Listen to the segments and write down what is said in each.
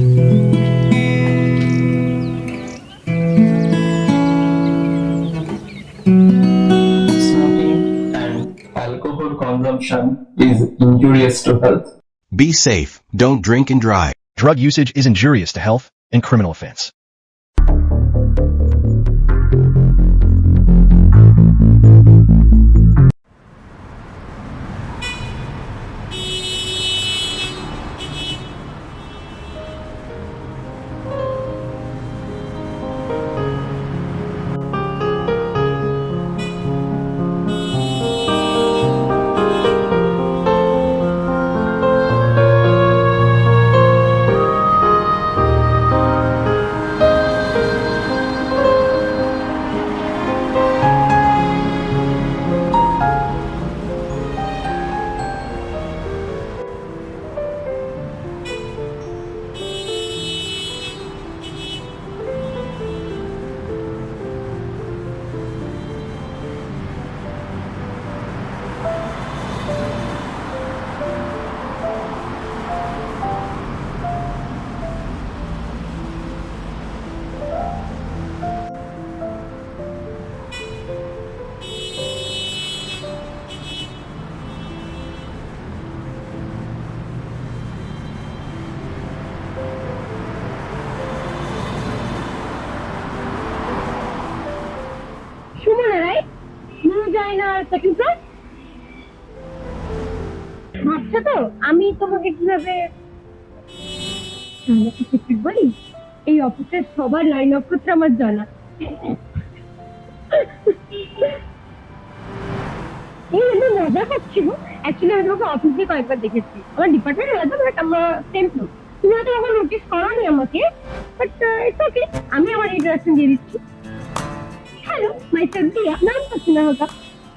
Smoking and alcohol consumption is injurious to health. Be safe, don't drink and drive. Drug usage is injurious to health and criminal offense. Sumana right, Nurjahan second class. ভাবছো তো আমি তোমাকে কিভাবে বলি? এই অফিসের সবার লাইন নক্ষত্র আমার জানা। মজা করছিল, অ্যাকচুয়ালি আমি তোমাকে অফিসে কয়েকবার দেখেছি। আমার ডিপার্টমেন্ট আলাদা, বাট আমরা সেম ফ্লোর। তুমি হয়তো কখনো নোটিস করোনি আমাকে, বাট ইটস ওকে, আমি আমার ইন্ট্রোডাকশন দিয়ে দিচ্ছি। हेलो, मैं दिया, नाम पसीना होगा।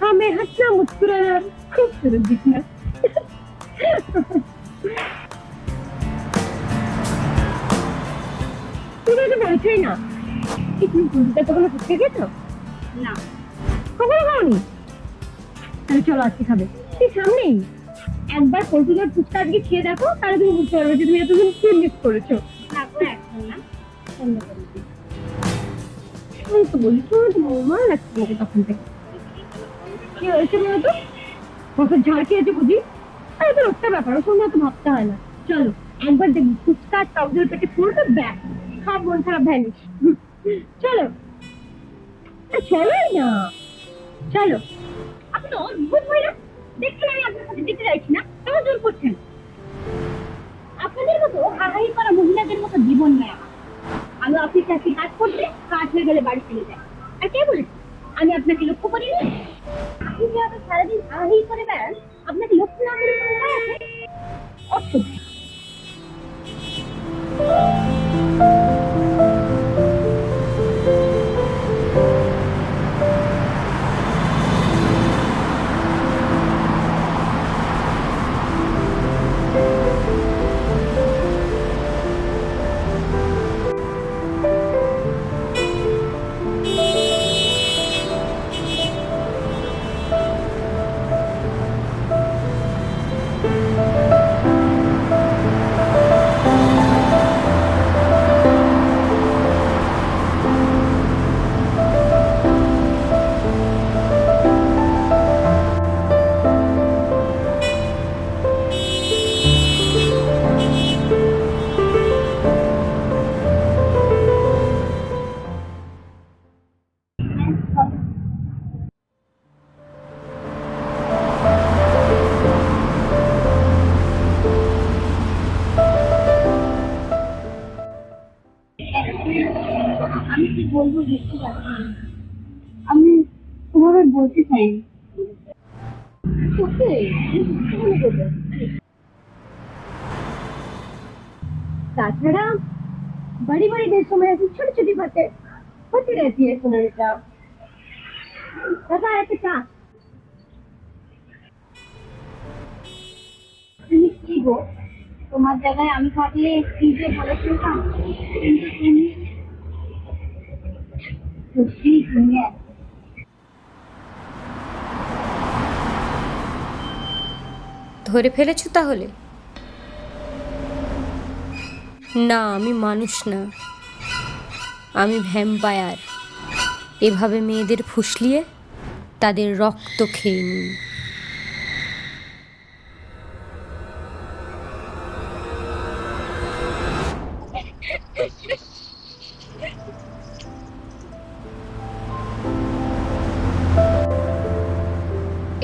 हमें हंसना मुस्कुराना खूबसूरत दिखना। তুমি তো বলছোই না কি তুমি পুজোটা কখনো ফুচকা খেয়েছো? না, কখনো খাওনি? তাহলে চলো আজকে খাবে, ঠিক সামনেই। একবার পল্টুদার ফুচকা আজকে খেয়ে দেখো, তাহলে তুমি বুঝতে পারবে যে তুমি এতদিন কি মিস করেছো। এখন না, তো বলি তোমার লাগছে তোমাকে তখন থেকে। কি হয়েছে বলতো? বছর ঝাড় খেয়েছে বুঝি? আরে তো রোজটা ব্যাপার, ওর সঙ্গে তো ভাবতে হয় না। চলো একবার দেখি ফুচকা টকদের পেটে পুরোটা ব্যাগ, সব মন খারাপ ভ্যানিশ। চলো চলোই না, চলো। আপনি তো অদ্ভুত মহিলা, দেখছেন আমি আপনার সাথে যেতে চাইছি না, কেন জোর করছেন? আপনাদের মতো হাহাই করা মহিলাদের মতো জীবন নেই আমার। আমি অফিসে আসি কাজ করতে, কাজ হয়ে গেলে বাড়ি ফিরে যাই। আর কে বলেছে আমি আপনাকে লক্ষ্য করিনি? আপনি যেভাবে সারাদিন হাহাই করে বেড়ান, আপনাকে লক্ষ্য না করে কোনো উপায় আছে? অসভ্য। আমি কি বলবো বুঝতে পারছি না। আমি তোমাকে বলতে চাই ताछड़ा बड़ी बड़ी देशों में ऐसी छोटी छोटी बातें होती रहती है सुनने का। पता है क्या তুমি কি গো, তোমার জায়গায় আমি থাকলে কি যে বলেছিলাম, কিন্তু তুমি সত্যি দুনিয়া। ধরে ফেলেছো তাহলে? না, আমি মানুষ না, আমি ভ্যাম্পায়ার। এভাবে মেয়েদের ফুসলিয়ে তাদের রক্ত খেয়ে নিই।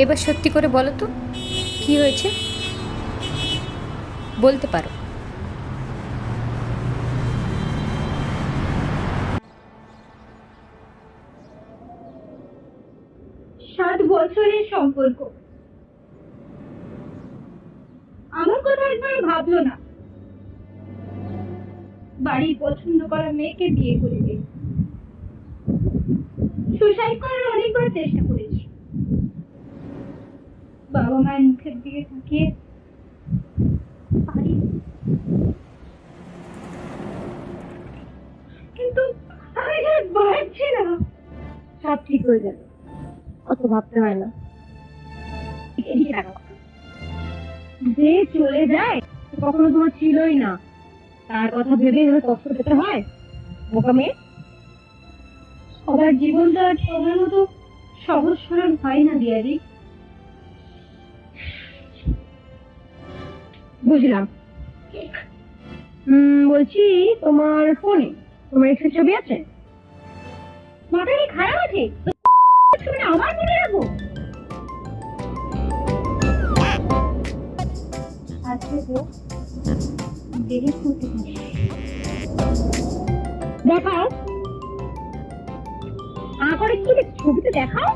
এবার সত্যি করে বলো তো, কি হয়েছে? বলতে পারো। সাত বছরের সম্পর্ক, আমার কথা একবার ভাবলো না। বাড়ির পছন্দ করা মেয়েকে বিয়ে করে দিল। সুসাইড করার অনেকবার চেষ্টা করেছি। বাবা মায়ের মুখের দিকে তাকিয়ে পারি, কিন্তু আমি আর পারছি না। সব ঠিক হয়ে যাবে, অত ভাবতে হয় না। এদিকে তাকাও। যে চলে যায় সে কখনো তোমার ছিলই না, তার কথা ভেবে এভাবে কষ্ট পেতে হয়? বোকা মেয়ে। সবার জীবনটা সবার মতো সহজ সরল হয় না দিয়াদি। বুঝলাম। বলছি, তোমার ফোনে তোমার এক্সের ছবি আছে? মাথা কি খারাপ আছে? ছবিটা আমার ফোনে রাখো। আজকে তো দেরি করতে হবে। দেখাও। করে কি ছবিতে দেখাও,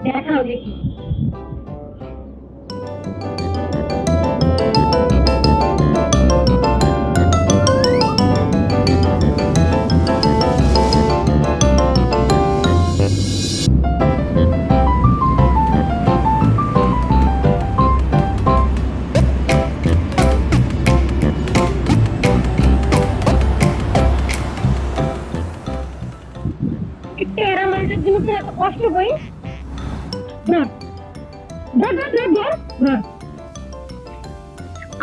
দেখাও দেখি। টেরা মানুষের জিনিস এত কষ্ট করি না।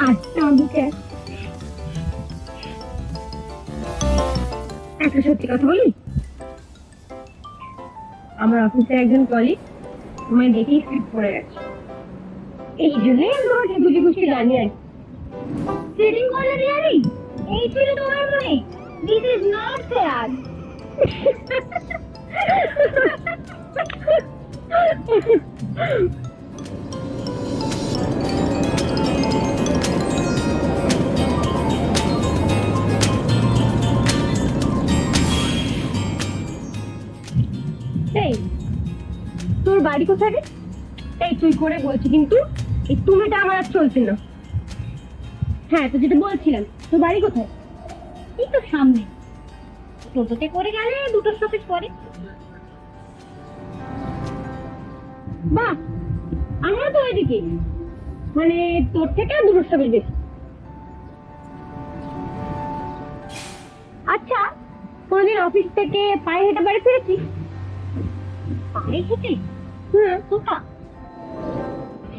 আচ্ছা, আমাকে একটা সত্যি কথা বলি। আমার অফিসে একজন কলিগ তোমায় দেখেই স্লিপ করে গেছে। এই জন্যই আমি তোমাকে বুঝে বুঝে জানি আর ট্রেডিং করলে রিয়ালি এই ছিল তোমার মনে। This is not fair. এই তোর বাড়ি কোথায় রে? এই তুই করে বলছি, কিন্তু এই তুমিটা আমার আর চলছে না। হ্যাঁ, তো যেটা বলছিলাম, তোর বাড়ি কোথায়? এই তো সামনে, টোটোতে করে গেলে 2টো স্টপেজ পরে। বাহ, আমরা তো ওইদিকে, মানে তোর থেকে 2টো স্টপেজ বেশি। আচ্ছা, কোনদিন অফিস থেকে পায়ে হেঁটে বাড়ি ফিরেছি? পায়ে হেঁটে? কোথা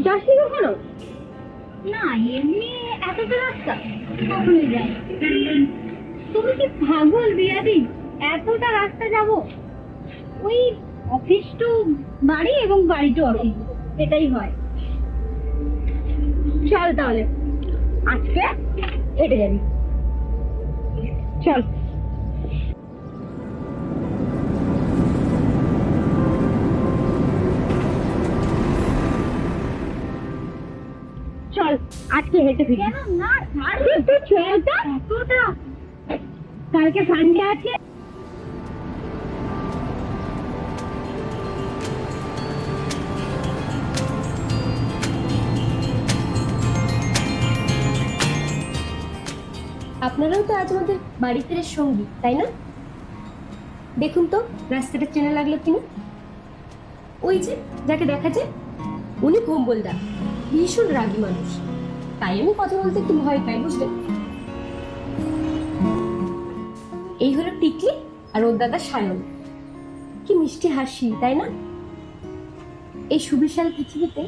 যাসনি কখনো? না, এমনি এতটা রাস্তা কখনোই যাই। তুমি কি পাগল বিয়াদি? এতটা রাস্তা যাব? ওই অফিস টু বাড়ি এবং বাড়ি টু অফিস, এটাই হয়। চল তাহলে আজকে হেঁটে যাবি, চল। চল আজকে হেঁটে ফিরি। কেন না, চলটা এতটা, কালকে সানডে আছে। আপনারাও তো আজ আমাদের বাড়ি ফেরার সঙ্গী, তাই না? দেখুন তো রাস্তাটা চেনা লাগলো কিনা। ওই যে যাকে দেখা যায়, উনি ভোম্বলদা, ভীষণ রাগী মানুষ। তাই আমি কথা বলতে একটু ভয় পাই, বুঝলেন? এই হলো টিকলি আর ওর দাদা সায়ন। কি মিষ্টি হাসি, তাই না? এই সুবিশাল পৃথিবীতে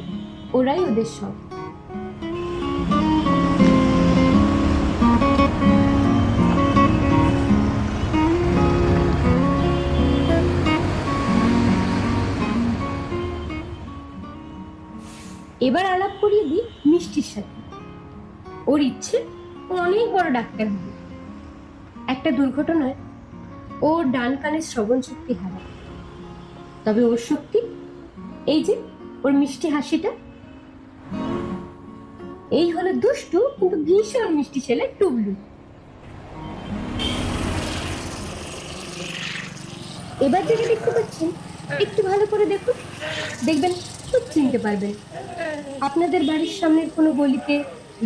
ওরাই ওদের সব। সাথী। ওর ইচ্ছে ও অনেক বড় ডাক্তার হবে। একটা দুর্ঘটনায় ওর ডান কানের শ্রবণ শক্তি হারায়। তবে ওর শক্তি এই যে ওর মিষ্টি হাসিটা। এই হলো দুষ্টু কিন্তু ভীষণ মিষ্টি ছেলে টুবলু। এবার যেটা দেখতে পাচ্ছেন একটু ভালো করে দেখুন, দেখবেন ঠিক চিনতে পারবেন। আপনাদের বাড়ির সামনের কোনো গলিতে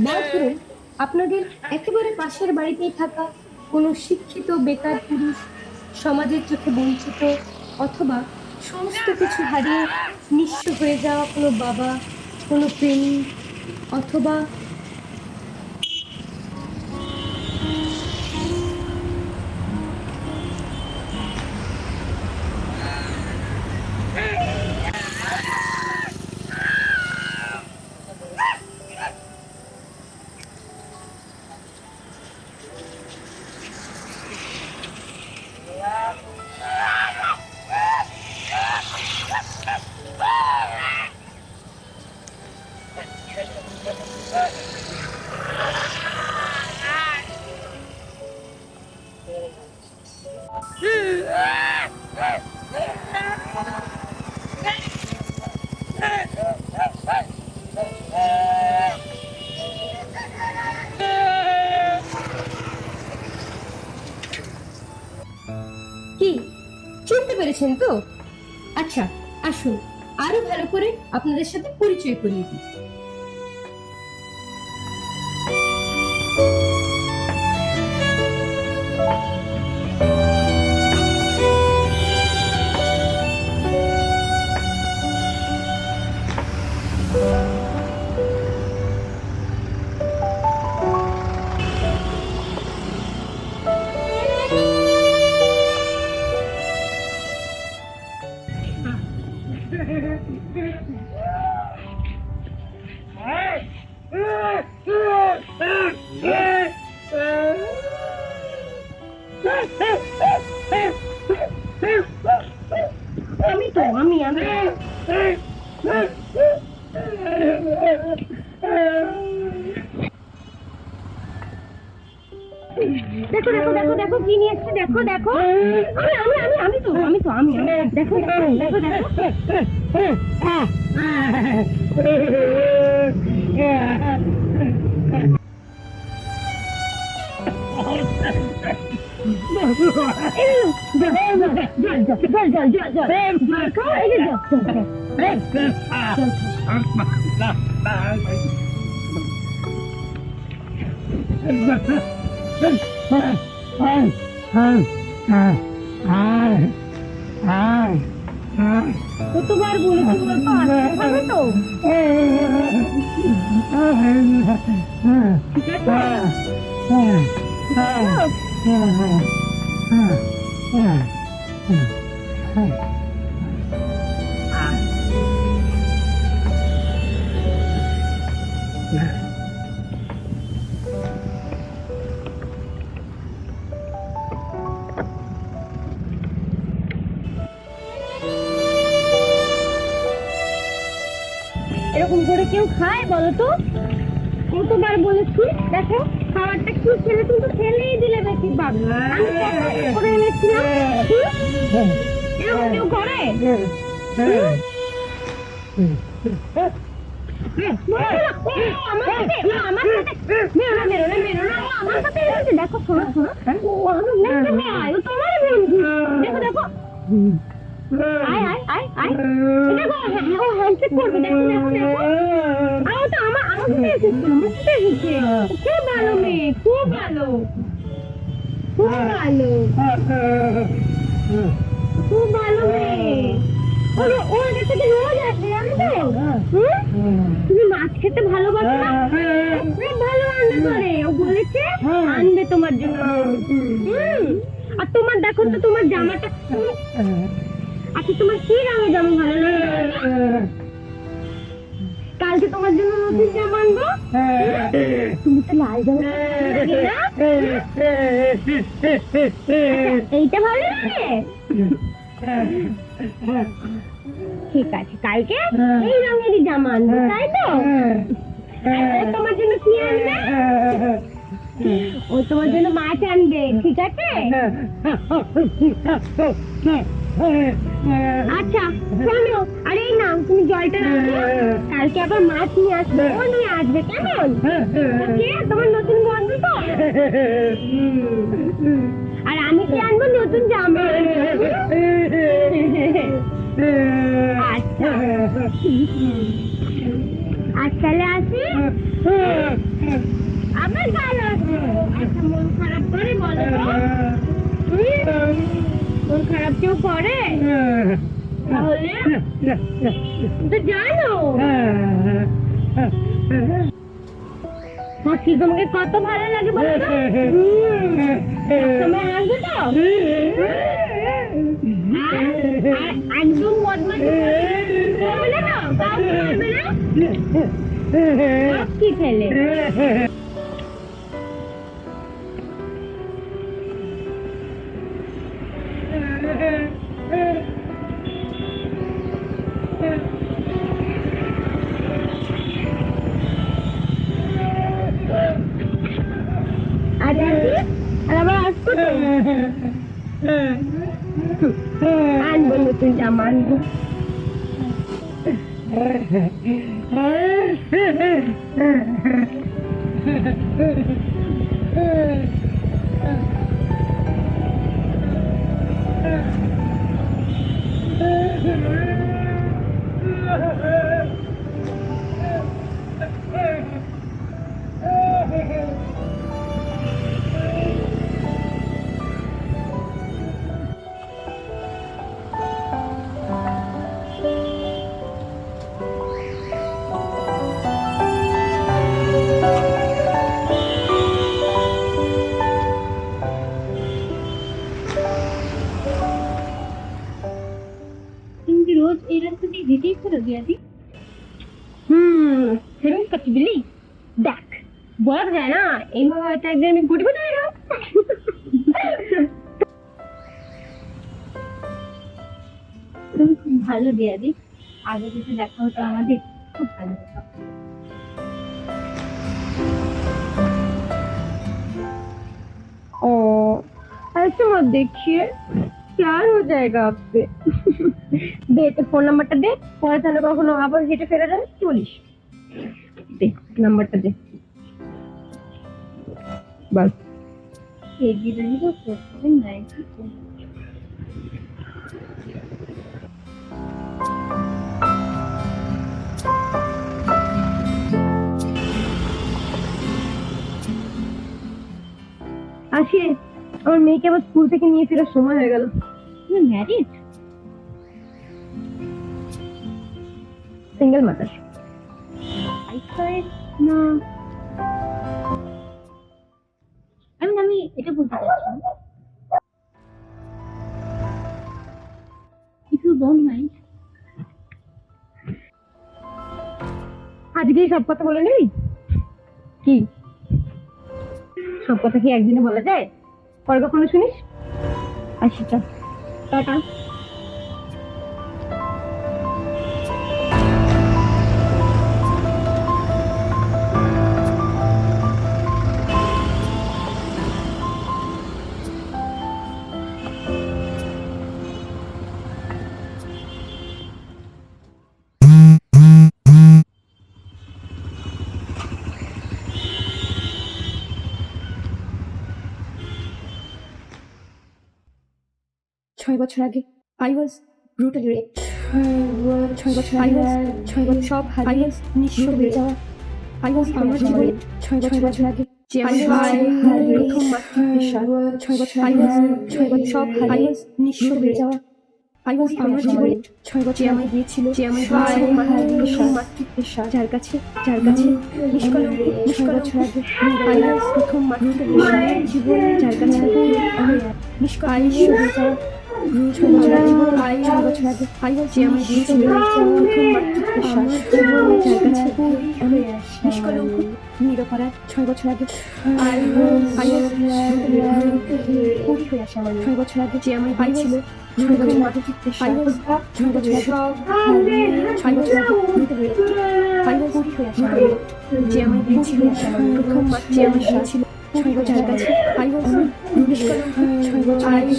বা ধরুন আপনাদের একেবারে পাশের বাড়িতেই থাকা কোনো শিক্ষিত বেকার পুরুষ, সমাজের চোখে বঞ্চিত অথবা সমস্ত কিছু হারিয়ে নিঃস্ব হয়ে যাওয়া কোনো বাবা, কোনো প্রেমী অথবা কি চিনতে পেরেছেন তো? আচ্ছা আসুন আরো ভালো করে আপনাদের সাথে পরিচয় করিয়ে দিই। আমি দেখো দেখো দেখো দেখো কি নিয়ে এসেছে, দেখো দেখো। আমি তো দেখো দেখো দেখো কতবার বলেছি তো ঠিক আছে। এরকম করে কেউ খায় বলো তো? কতবার বলেছি দেখো খাবারটা একটু ছেলে, তুমি তো ফেলেই দিলে বেশি ভাগ। আমি করে এনেছিলাম, এরকম কেউ করে? দেখো শোনো শোনো, তোমার বন্ধু দেখো দেখো আয় আয় আয় আয় দেখো ও হ্যান্ডশেক করবে, দেখো দেখো দেখো। আর তো আমার সাথে এসেছে, আমার সাথে এসেছে। খুব ভালো মেয়ে, খুব ভালো, খুব ভালো, খুব ভালো মেয়ে। ওর কাছে রোজ আসে জানো তো? তুমি মাছ খেতে ভালোবাসো না? খুব ভালো রান্না করে, ও বলেছে আনবে তোমার জন্য। আর তোমার দেখো তো তোমার জামাটা, আচ্ছা তোমার কি রঙের জামা ভালো লাগে? কালকে তোমার জন্য নতুন জামা আনবো। তুমি তো লাল জামা, এইটা ভালো লাগে? ঠিক আছে, কালকে এই রঙেরই জামা আনবো, তাই তো? ও তোমার জন্য কি আনবে? ও তোমার জন্য মাছ আনবে, ঠিক আছে? আচ্ছা শোনো, আরে এই নাও তুমি জলটা রাখো, কালকে আবার মাছ নিয়ে আসবে, ও নিয়ে আসবে, কেমন? ওকে, তোমার নতুন বন্ধু তো। আর আমি কি আনবো? নতুন জামা। আচ্ছা আজ তাহলে আসি, আবার ভালো আছে। আচ্ছা মন খারাপ করে বলো তো? মন খারাপ কেউ করে? তাহলে তো জানো হাসি তোমাকে কত ভালো লাগে বলো তো? তোমার আসবে তো? একদম বদমাশি করবে না তো? কাউকে মারবে না? কি ছেলে? আর আবার আসবো তো? আনবো নতুন জামা আনবো। তুমি রোজ এই রাস্তা দিয়ে হেঁটেই করো দিয়াদি? সেরকম করছি বুঝলি? দেখ বলা যায় না, এইভাবে হয়তো একদিন আমি গুটি গুটি হয়ে যাবো। তুমি খুব ভালো দিয়াদি, আগে যদি দেখা হতো আমাদের খুব ভালো হতো। ओ ऐसे मत देखिए, प्यार हो जाएगा आपसे। दे तो फोन नंबरটা দে, পরে তাহলে কখনো আবার হেঁটে ফেরা যাবে, কি বলিস? দে নাম্বারটা দে বাস। এই দিদি তো করতে নাই। আসি, আমার মেয়েকে আবার স্কুল থেকে নিয়ে ফেরার সময় হয়ে গেল। ম্যারিড? Single mother. না আমি এটা বলতে চাচ্ছি, ইফ ইউ ডোন্ট মাইন্ড আজকেই সব কথা বলে নিবি? কি সব কথা কি একদিনে বলা যায়? পরে কখনো শুনিস? আসি, চল টাটা। ছয় বছর আগে I was brutally raped. 6 বছর আগে সব হারিয়ে নিঃস্ব হয়ে যাওয়া। I was আমার জীবনে 6 বছর আগে যে আমি প্রথম মাতৃত্বের 6 বছর আগে সব হারিয়ে নিঃস্ব হয়ে যাওয়া। I was আমার জীবনে 6 বছর আমায় দিয়েছিল যে আমি প্রথম মাতৃত্বের যার কাছে নিষ্কলঙ্ক 6 বছর আগে I was প্রথম মাতৃত্বের জীবনে যার কাছে আমি নিষ্কলঙ্ক হয়ে যাওয়া। 6 বছর আগে I was যে আমি দিয়েছিল প্রথম মাতৃত্বের যার কাছে আমি নিষ্কলঙ্ক নিরপরাধ। 6 বছর আগে I was হয়ে আসা 6 বছর আগে যে আমি দিয়েছিল প্রথম মাতৃত্বের স্বাদ দ্রুত সব হারিয়ে 6 বছর আগে দ্রুত বেড়ে পরি হয়ে আসা যে আমায় দিয়েছিল প্রথম মাতৃ আমার দিয়েছিল 6 বছর কাছে নিষ্কলঙ্ক 6 বছর আগে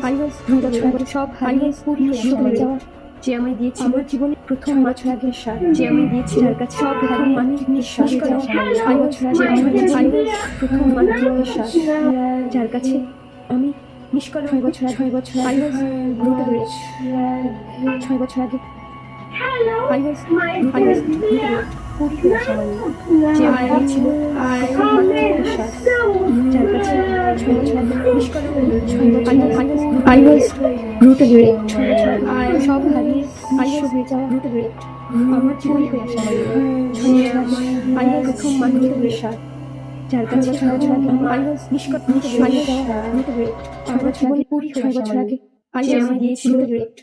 6 বছর সব হারিয়ে পরি হয়ে যাওয়া যে আমায় দিয়েছিল জীবনে প্রথম বছর আগে স্বাদ যে আমায় দিয়েছিল যার কাছে সব হারিয়ে আমি নিঃশ্বাস করা 6 বছর আগে আমায় দিয়েছিল প্রথম মাতৃত্বের স্বাদ যার কাছে আমি নিষ্কলঙ্ক 6 বছর আগে দ্রুত বেড়েছি 6 বছর আগে পরি হয়ে আসা যে আমায় দিয়েছিল প্রথম মাতৃত্বের স্বাদ যার কাছে 6 বছর আগে নিষ্কলঙ্ক 6 বছর রুটে বেড়ে সব হারিয়ে হয়ে যাওয়া রুটে বেড়ে আমার পরি হয়ে আসা প্রথম মাতৃত্বের স্বাদ যার কাছে 6 বছর আগে নিষ্কলঙ্ক রুটে বেড়ে 6 বছর আগে পরি হয়ে আসা যে আমায় দিয়েছিল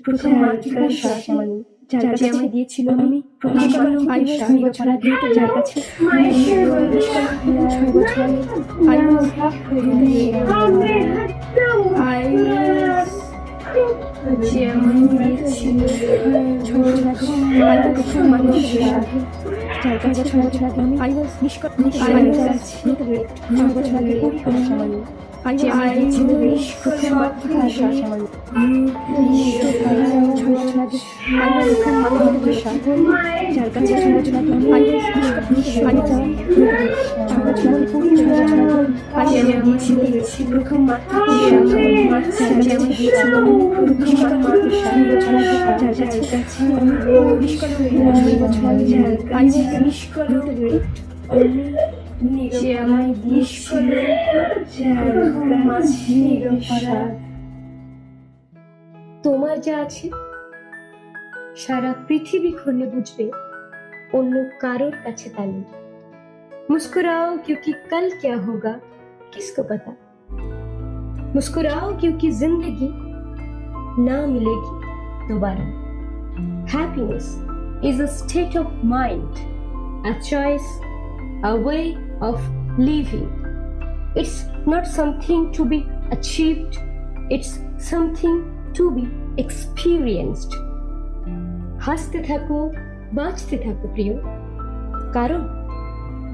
প্রথম মাতৃত্বের স্বাদ যার কাছে আমায় দিয়েছিল আমি প্রথম 6 বছর আগে যার কাছে 6 বছর আগে যে আমায় দিয়েছিল 6 বছর আগে প্রথম মাতৃত্বের স্বাদ যার কাছে 6 বছর আগে আমি নিষ্কলঙ্ক 6 বছর আগে পরি হয়ে আসা যে আমায় দিয়েছিল প্রথম মাতৃত্বের স্বাদ 6 বছর আগে প্রথম মাতৃত্বের স্বাদ যার কাছে 6 বছর আগে আমি প্রথম যে আমায় দিয়েছিল তোমার যা আছে সারা পৃথিবী খুলে বুঝবে, অন্য কারোর কাছে তা নেই। मुस्कुराओ क्योंकि कल क्या होगा किसको पता, मुस्कुराओ क्योंकि जिंदगी ना मिलेगी दोबारा। Happiness is a state of mind, a choice, a way of living. It's not something to be achieved, it's something to be experienced. হাসতে থাকো, বাঁচতে থাকো প্রিয়, কারণ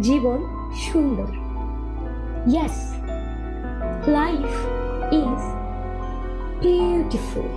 জীবন সুন্দর। Yes, life is beautiful.